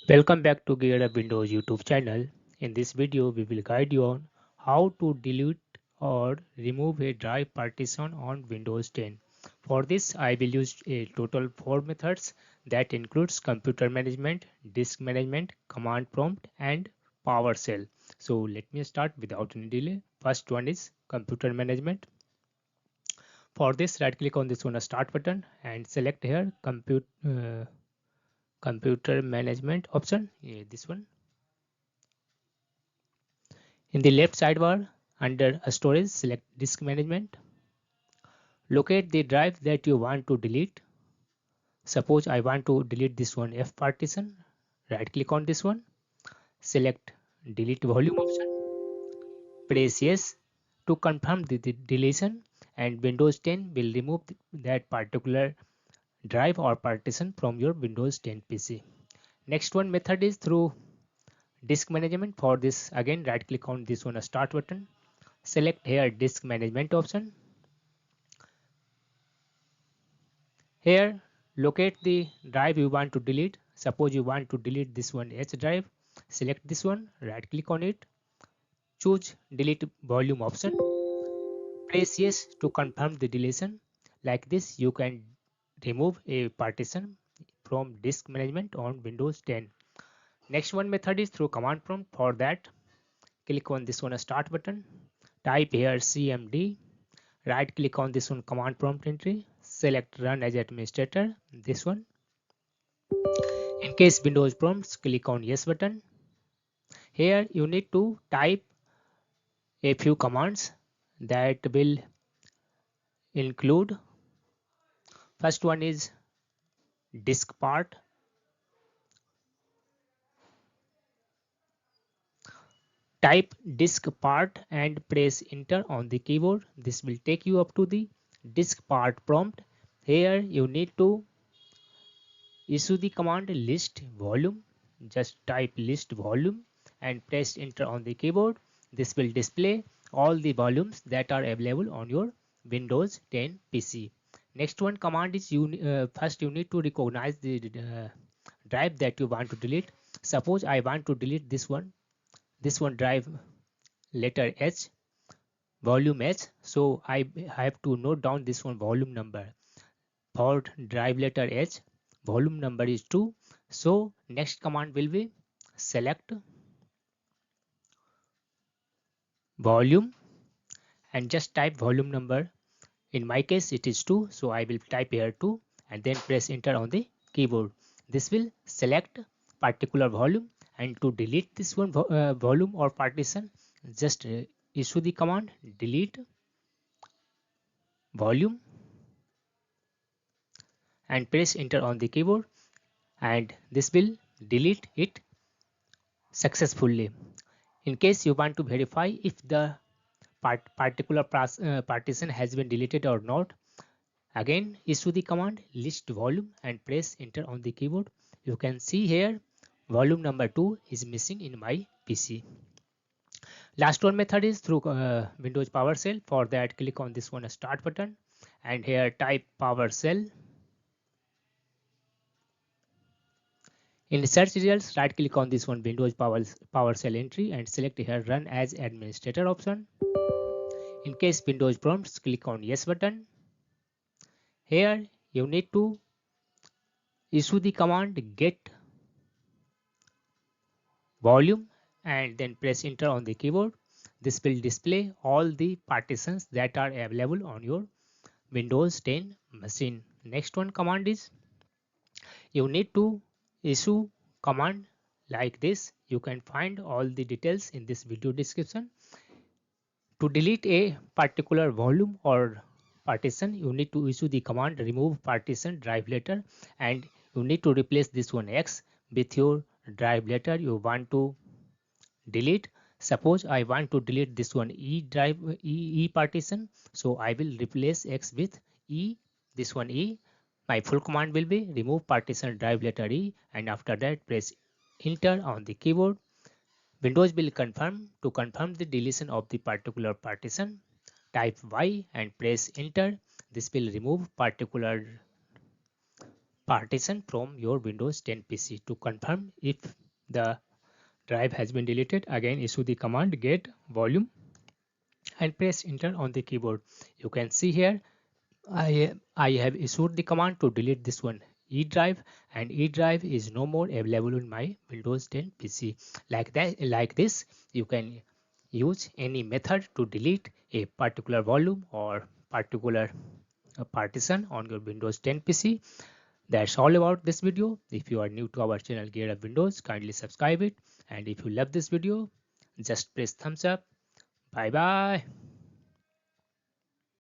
Welcome back to Gear Up Windows YouTube channel. In this video, we will guide you on how to delete or remove a drive partition on Windows 10. For this, I will use a total 4 methods that includes computer management, disk management, command prompt, and PowerShell. So let me start without any delay. First one is computer management. For this, right click on this one, start button, and select here computer management option. This one. In the left sidebar, under Storage, select Disk Management. Locate the drive that you want to delete. Suppose I want to delete this one F partition. Right click on this one. Select Delete Volume option. Press Yes to confirm the deletion, and Windows 10 will remove that particular drive or partition from your Windows 10 PC. Next one method is through disk management. For this, again right click on this one Start button. Select here Disk Management option. Here, locate the drive you want to delete. Suppose you want to delete this one H drive. Select this one, right click on it, choose delete volume option. Press yes to confirm the deletion. Like this, you can remove a partition from disk management on Windows 10. Next one method is through command prompt. For that, click on this one start button. Type here CMD. Right click on this one command prompt entry. Select run as administrator. This one. In case Windows prompts, click on Yes button. Here you need to type a few commands that will include. First one is disk part. Type disk part and press enter on the keyboard. This will take you up to the disk part prompt. Here you need to issue the command list volume. Just type list volume and press enter on the keyboard. This will display all the volumes that are available on your Windows 10 PC. Next one command is first you need to recognize the drive that you want to delete. Suppose I want to delete this one drive letter H, volume H. So I have to note down this one volume number. For drive letter H, volume number is 2. So next command will be select volume and just type volume number. In my case it is 2, so I will type here 2 and then press enter on the keyboard. This will select particular volume, and to delete this one volume or partition, just issue the command delete volume and press enter on the keyboard, and this will delete it successfully. In case you want to verify if the particular partition has been deleted or not, again issue the command list volume and press enter on the keyboard. You can see here volume number 2 is missing in my PC. Last one method is through Windows PowerShell. For that, click on this one start button and here type PowerShell. In search results, right click on this one Windows PowerShell entry and select here run as administrator option. In case Windows prompts, click on yes button. Here you need to issue the command get volume and then press enter on the keyboard. This will display all the partitions that are available on your Windows 10 machine. Next one command is you need to issue command like this. You can find all the details in this video description. To delete a particular volume or partition, you need to issue the command remove partition drive letter, and you need to replace this one X with your drive letter you want to delete. Suppose I want to delete this one E partition, so I will replace X with E, this one E. My full command will be remove partition drive letter E, and after that press enter on the keyboard. Windows will confirm. To confirm the deletion of the particular partition, type Y and press enter. This will remove particular partition from your Windows 10 PC. To confirm if the drive has been deleted, again issue the command get volume and press enter on the keyboard. You can see here I have issued the command to delete this one E drive, and E drive is no more available in my Windows 10 PC. Like this, you can use any method to delete a particular volume or particular partition on your Windows 10 PC. That's all about this video. If you are new to our channel Gear Up Windows, kindly subscribe it. And if you love this video, just press thumbs up. Bye bye.